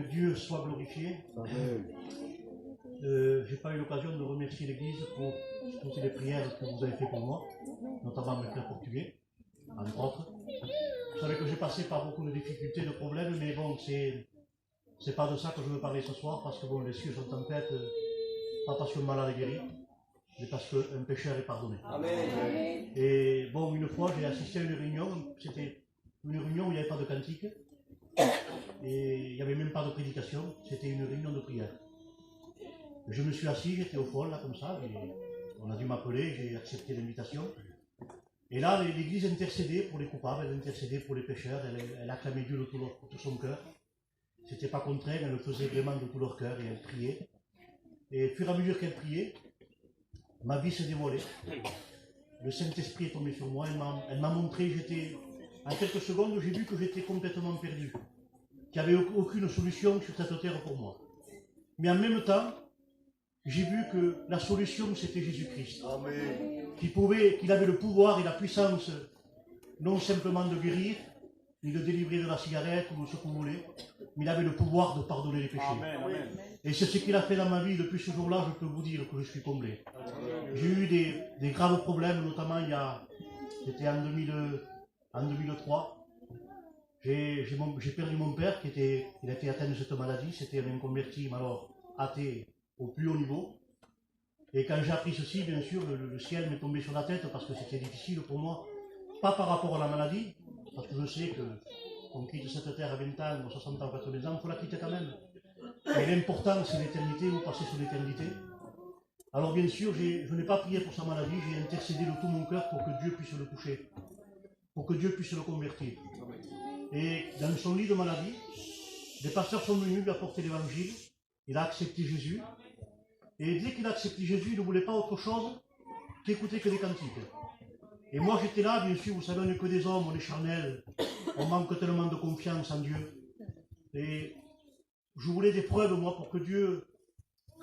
Dieu soit glorifié. J'ai pas eu l'occasion de remercier l'Église pour toutes les prières que vous avez fait pour moi, notamment mes frères portugais, entre autres. Vous savez que j'ai passé par beaucoup de difficultés, de problèmes, mais bon, c'est pas de ça que je veux parler ce soir, parce que bon, les cieux sont en tête, pas parce qu'un malade est guéri, mais parce qu'un pécheur est pardonné. Amen. Et bon, une fois, j'ai assisté à une réunion, c'était une réunion où il n'y avait pas de cantique, et il n'y avait même pas de prédication, c'était une réunion de prière. Je me suis assis, j'étais au fond, là, comme ça, et on a dû m'appeler, j'ai accepté l'invitation. Et là, l'Église intercédait pour les coupables, elle intercédait pour les pécheurs, elle acclamait Dieu de tout son cœur. C'était pas contraint, elle le faisait vraiment de tout leur cœur, et elle priait. Et au fur et à mesure qu'elle priait, ma vie se dévoilait. Le Saint-Esprit est tombé sur moi, elle m'a montré, en quelques secondes, j'ai vu que j'étais complètement perdu, qu'il n'y avait aucune solution sur cette terre pour moi. Mais en même temps, j'ai vu que la solution, c'était Jésus-Christ. Qu'il avait le pouvoir et la puissance, non simplement de guérir, ni de délivrer de la cigarette ou de ce que vous voulez, mais il avait le pouvoir de pardonner les péchés. Amen. Et c'est ce qu'il a fait dans ma vie. Depuis ce jour-là, je peux vous dire que je suis comblé. J'ai eu des graves problèmes, notamment c'était en 2003. J'ai perdu mon père, il a été atteint de cette maladie, c'était un converti, mais alors athée au plus haut niveau. Et quand j'ai appris ceci, bien sûr, le ciel m'est tombé sur la tête parce que c'était difficile pour moi. Pas par rapport à la maladie, parce que je sais qu'on quitte cette terre à 20 ans, ou 60 ans, 80 ans, il faut la quitter quand même. Mais l'important, c'est l'éternité, vous passez sur l'éternité. Alors bien sûr, je n'ai pas prié pour sa maladie, j'ai intercédé de tout mon cœur pour que Dieu puisse le toucher, pour que Dieu puisse le convertir. Et dans son lit de maladie, des pasteurs sont venus lui apporter l'évangile, il a accepté Jésus. Et dès qu'il a accepté Jésus, il ne voulait pas autre chose qu'écouter que des cantiques. Et moi j'étais là, bien sûr, vous savez, on n'est que des hommes, on est charnels, on manque tellement de confiance en Dieu. Et je voulais des preuves, moi, pour que Dieu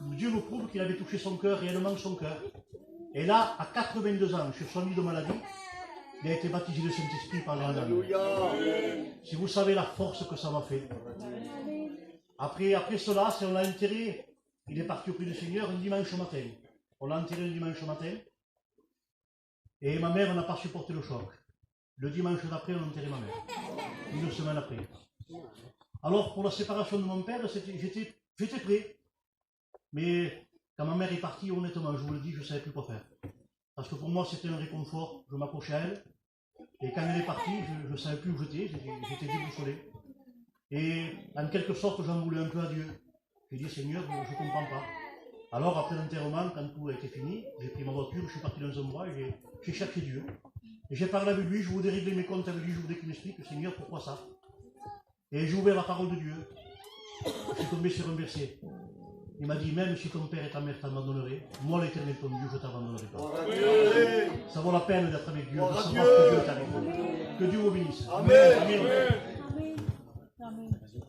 me prouve qu'il avait touché son cœur, réellement son cœur. Et là, à 82 ans, sur son lit de maladie, il a été baptisé le Saint-Esprit par l'Anne. Si vous savez la force que ça m'a fait. Après cela, on l'a enterré. Il est parti auprès du Seigneur un dimanche matin. On l'a enterré un dimanche matin. Et ma mère n'a pas supporté le choc. Le dimanche d'après, on a enterré ma mère. Une semaine après. Alors, pour la séparation de mon père, j'étais prêt. Mais quand ma mère est partie, honnêtement, je vous le dis, je ne savais plus quoi faire. Parce que pour moi, c'était un réconfort. Je m'accrochais à elle. Et quand elle est partie, je ne savais plus où j'étais. J'étais déboussolé. Et en quelque sorte, j'en voulais un peu à Dieu. J'ai dit, Seigneur, je ne comprends pas. Alors, après l'enterrement, quand tout a été fini, j'ai pris ma voiture, je suis parti dans un bois et j'ai cherché Dieu. Et j'ai parlé avec lui, je voulais régler mes comptes avec lui, je voulais qu'il m'explique, Seigneur, pourquoi ça? Et j'ai ouvert la parole de Dieu. Je suis tombé sur un verset. Il m'a dit, même si ton père et ta mère t'abandonneraient, moi l'Éternel, ton Dieu, je ne t'abandonnerai pas. Ça vaut la peine d'être avec Dieu, de savoir que Dieu est avec nous. Que Dieu vous bénisse. Amen. Amen.